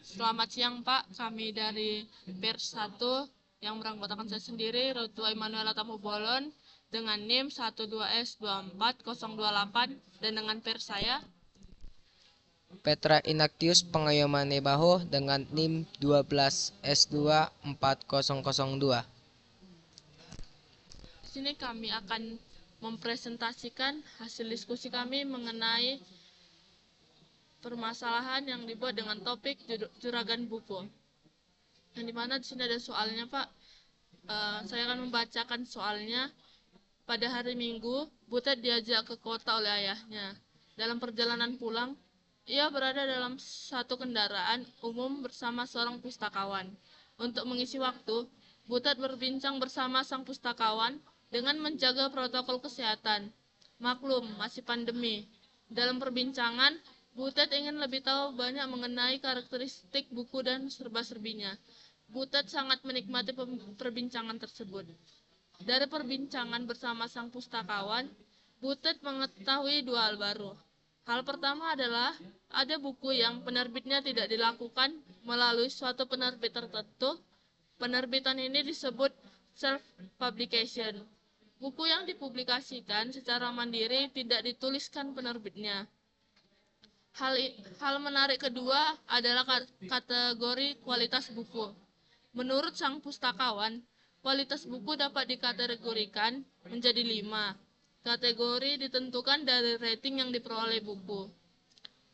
Selamat siang Pak, kami dari Pers 1 yang beranggotakan saya sendiri, Rotua Emanuela Tamu Bolon, dengan NIM 12S24028 dan dengan Pers saya. Petra Inactius Pengayoman Baho dengan NIM 12S24002. Di sini kami akan mempresentasikan hasil diskusi kami mengenai permasalahan yang dibuat dengan topik juragan buku. Yang dimana di sini ada soalnya Pak. Saya akan membacakan soalnya. Pada hari Minggu, Butet diajak ke kota oleh ayahnya. Dalam perjalanan pulang, ia berada dalam satu kendaraan umum bersama seorang pustakawan. Untuk mengisi waktu, Butet berbincang bersama sang pustakawan dengan menjaga protokol kesehatan. Maklum, masih pandemi. Dalam perbincangan, Butet ingin lebih tahu banyak mengenai karakteristik buku dan serba-serbinya. Butet sangat menikmati perbincangan tersebut. Dari perbincangan bersama sang pustakawan, Butet mengetahui dua hal baru. Hal pertama adalah ada buku yang penerbitnya tidak dilakukan melalui suatu penerbit tertentu. Penerbitan ini disebut self-publication. Buku yang dipublikasikan secara mandiri tidak dituliskan penerbitnya. Hal menarik kedua adalah kategori kualitas buku. Menurut sang pustakawan, kualitas buku dapat dikategorikan menjadi 5. Kategori ditentukan dari rating yang diperoleh buku.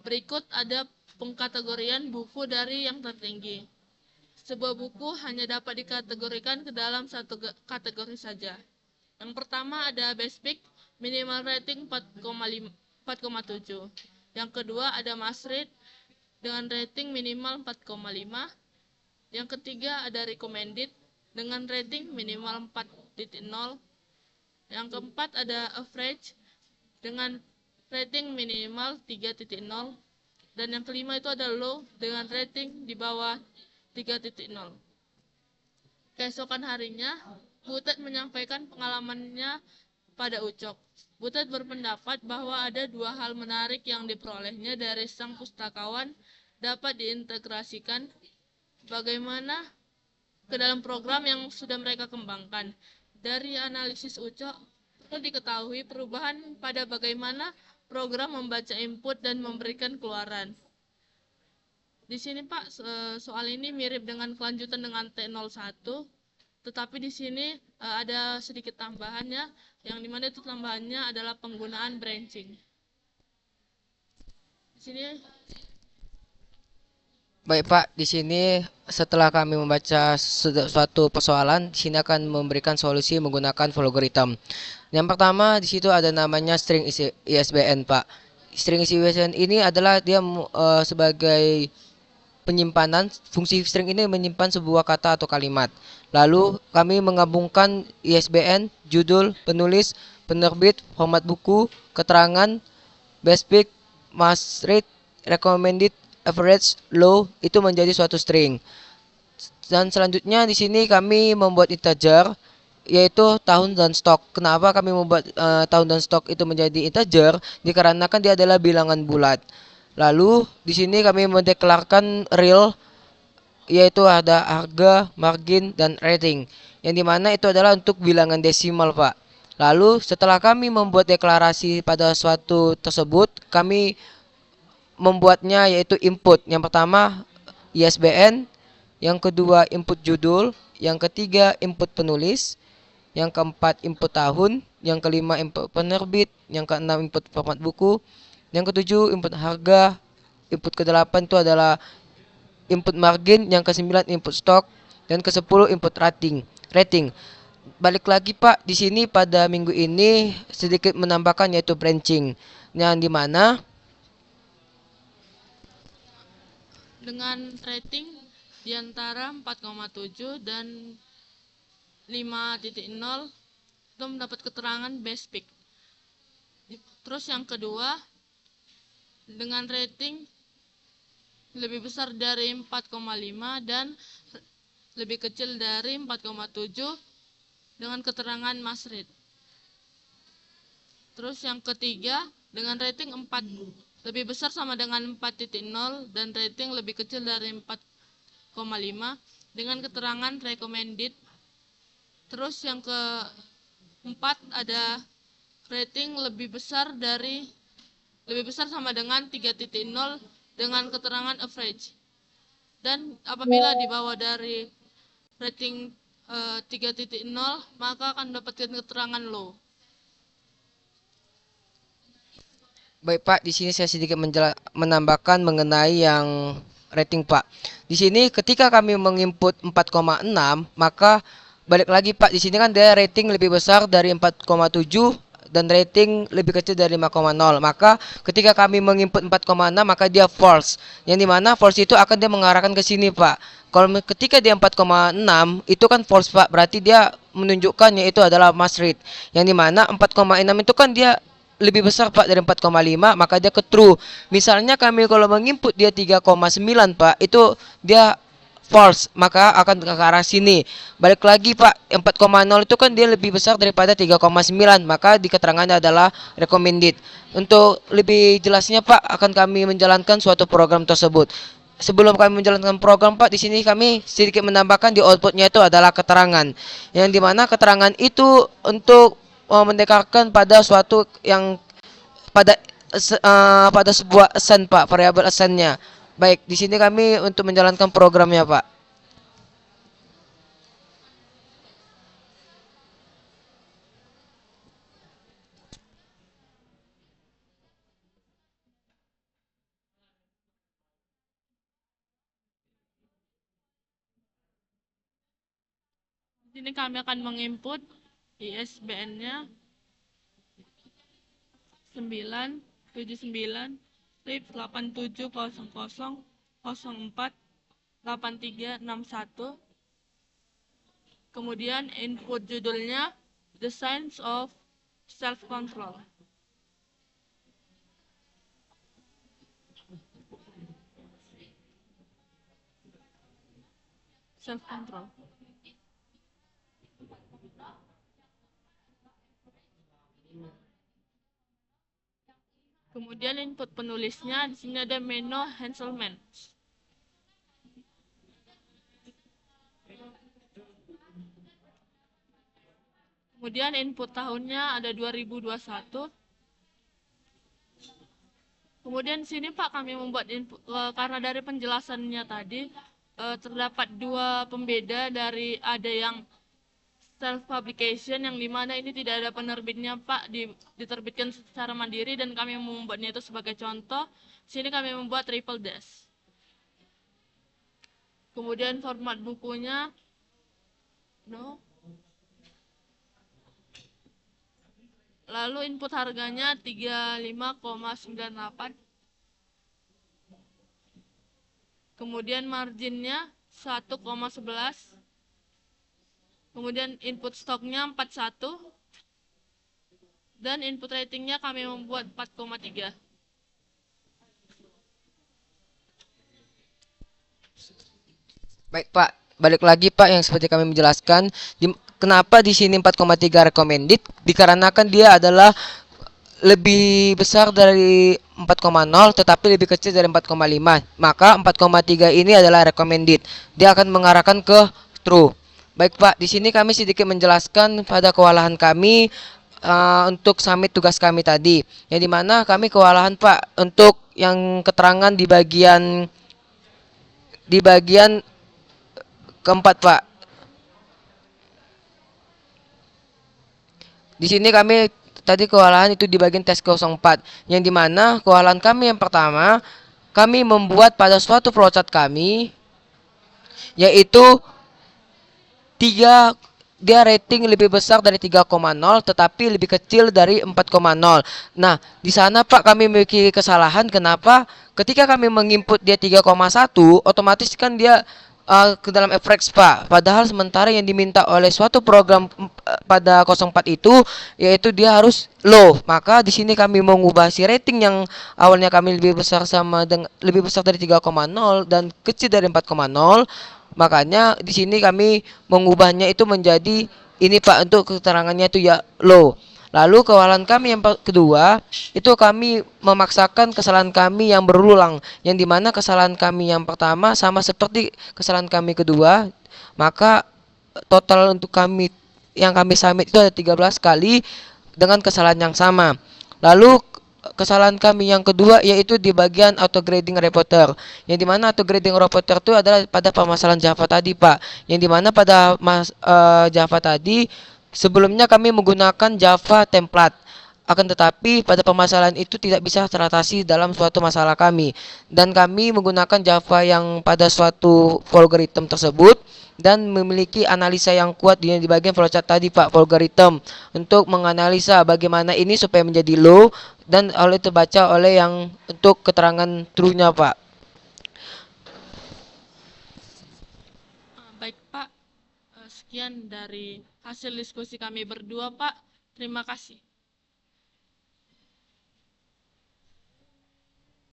Berikut ada pengkategorian buku dari yang tertinggi. Sebuah buku hanya dapat dikategorikan ke dalam satu kategori saja. Yang pertama ada Best Pick, minimal rating 4,7. Yang kedua ada Must Read dengan rating minimal 4,5. Yang ketiga ada Recommended dengan rating minimal 4.0. Yang keempat ada Average dengan rating minimal 3.0. Dan yang kelima itu ada Low dengan rating di bawah 3.0. Keesokan harinya, Butet menyampaikan pengalamannya pada Ucok. Butet berpendapat bahwa ada dua hal menarik yang diperolehnya dari sang pustakawan dapat diintegrasikan bagaimana ke dalam program yang sudah mereka kembangkan. Dari analisis Ucok, perlu diketahui perubahan pada bagaimana program membaca input dan memberikan keluaran. Di sini Pak, soal ini mirip dengan kelanjutan dengan T01, tetapi di sini ada sedikit tambahannya, yang dimana itu tambahannya adalah penggunaan branching. Di sini Baik Pak, di sini setelah kami membaca suatu persoalan, di sini akan memberikan solusi menggunakan algoritma. Yang pertama di situ ada namanya string ISBN Pak. String ISBN ini adalah dia sebagai penyimpanan. Fungsi string ini menyimpan sebuah kata atau kalimat. Lalu kami menggabungkan ISBN, judul, penulis, penerbit, format buku, keterangan, best pick, must read, recommended, average, low itu menjadi suatu string. Dan selanjutnya di sini kami membuat integer yaitu tahun dan stok. Kenapa kami membuat tahun dan stok itu menjadi integer? Dikarenakan dia adalah bilangan bulat. Lalu di sini kami mendeklarasikan real yaitu ada harga, margin, dan rating. Yang dimana itu adalah untuk bilangan desimal Pak. Lalu setelah kami membuat deklarasi pada suatu tersebut, kami membuatnya yaitu input. Yang pertama ISBN, yang kedua input judul, yang ketiga input penulis, yang keempat input tahun, yang kelima input penerbit, yang keenam input format buku, yang ketujuh input harga, input kedelapan itu adalah input margin, yang kesembilan input stok, dan kesepuluh input rating. Balik lagi Pak, di sini pada minggu ini sedikit menambahkan yaitu branching, yang dimana dengan rating di antara 4,7 dan 5.0 itu mendapat keterangan best pick. Terus yang kedua, dengan rating lebih besar dari 4,5 dan lebih kecil dari 4,7 dengan keterangan must read. Terus yang ketiga, dengan rating 4 lebih besar sama dengan 4.0 dan rating lebih kecil dari 4,5 dengan keterangan recommended. Terus yang keempat ada rating lebih besar sama dengan 3.0 dengan keterangan average. Dan apabila di bawah dari rating 3.0 maka akan mendapatkan keterangan low. Baik Pak, di sini saya sedikit menambahkan mengenai yang rating Pak. Di sini ketika kami menginput 4,6, maka balik lagi Pak, di sini kan dia rating lebih besar dari 4,7 dan rating lebih kecil dari 5,0. Maka ketika kami menginput 4,6 maka dia false. Yang dimana false itu akan dia mengarahkan ke sini Pak. Kalau ketika dia 4,6 itu kan false Pak, berarti dia menunjukkan yaitu adalah mass read. Yang dimana 4,6 itu kan dia lebih besar Pak dari 4,5, maka dia ke true. Misalnya kami kalau menginput dia 3,9 Pak, itu dia false, maka akan ke arah sini. Balik lagi Pak, 4,0 itu kan dia lebih besar daripada 3,9, maka di keterangannya adalah recommended. Untuk lebih jelasnya Pak, akan kami menjalankan suatu program tersebut. Sebelum kami menjalankan program Pak, di sini kami sedikit menambahkan di outputnya itu adalah keterangan. Yang dimana keterangan itu untuk mendekatkan pada suatu yang pada sebuah assign Pak, variabel assign-nya. Baik, di sini kami untuk menjalankan programnya Pak. Di sini kami akan menginput ISBN-nya 979-8700-04-8361. Kemudian input judulnya The Science of Self-Control. Self-control. Kemudian input penulisnya di sini ada Menno Henselman. Kemudian input tahunnya ada 2021. Kemudian di sini Pak kami membuat input karena dari penjelasannya tadi terdapat dua pembeda dari ada yang self publication yang dimana ini tidak ada penerbitnya Pak, diterbitkan secara mandiri dan kami membuatnya itu sebagai contoh. Sini kami membuat triple dash. Kemudian format bukunya lalu input harganya 35,98. Kemudian marginnya 1,11. Kemudian input stoknya 41. Dan input ratingnya kami membuat 4,3. Baik Pak, balik lagi Pak yang seperti kami menjelaskan. Kenapa di sini 4,3 recommended? Dikarenakan dia adalah lebih besar dari 4,0 tetapi lebih kecil dari 4,5. Maka 4,3 ini adalah recommended. Dia akan mengarahkan ke true. Baik Pak, di sini kami sedikit menjelaskan pada kewalahan kami untuk submit tugas kami tadi. Yang dimana kami kewalahan Pak untuk yang keterangan di bagian keempat Pak. Di sini kami tadi kewalahan itu di bagian tes 04, yang dimana kewalahan kami yang pertama, kami membuat pada suatu flowchart kami yaitu dia rating lebih besar dari 3,0 tetapi lebih kecil dari 4,0. Nah, di sana Pak kami memiliki kesalahan. Kenapa? Ketika kami menginput dia 3,1, otomatis kan dia ke dalam average Pak. Padahal sementara yang diminta oleh suatu program pada 04 itu yaitu dia harus low. Maka di sini kami mengubah si rating yang awalnya kami lebih besar dari 3,0 dan kecil dari 4,0. Makanya di sini kami mengubahnya itu menjadi ini Pak, untuk keterangannya itu ya low. Lalu kesalahan kami yang kedua, itu kami memaksakan kesalahan kami yang berulang, yang dimana kesalahan kami yang pertama sama seperti kesalahan kami kedua, maka total untuk kami yang kami submit itu ada 13 kali dengan kesalahan yang sama. Lalu kesalahan kami yang kedua yaitu di bagian auto grading reporter, yang dimana auto grading reporter itu adalah pada permasalahan Java tadi Pak, yang dimana pada Java tadi sebelumnya kami menggunakan Java template, akan tetapi pada permasalahan itu tidak bisa teratasi dalam suatu masalah kami, dan kami menggunakan Java yang pada suatu algoritma tersebut dan memiliki analisa yang kuat di bagian flowchart tadi Pak, algoritma untuk menganalisa bagaimana ini supaya menjadi low dan oleh terbaca oleh yang untuk keterangan true-nya Pak. Baik Pak, sekian dari hasil diskusi kami berdua Pak. Terima kasih.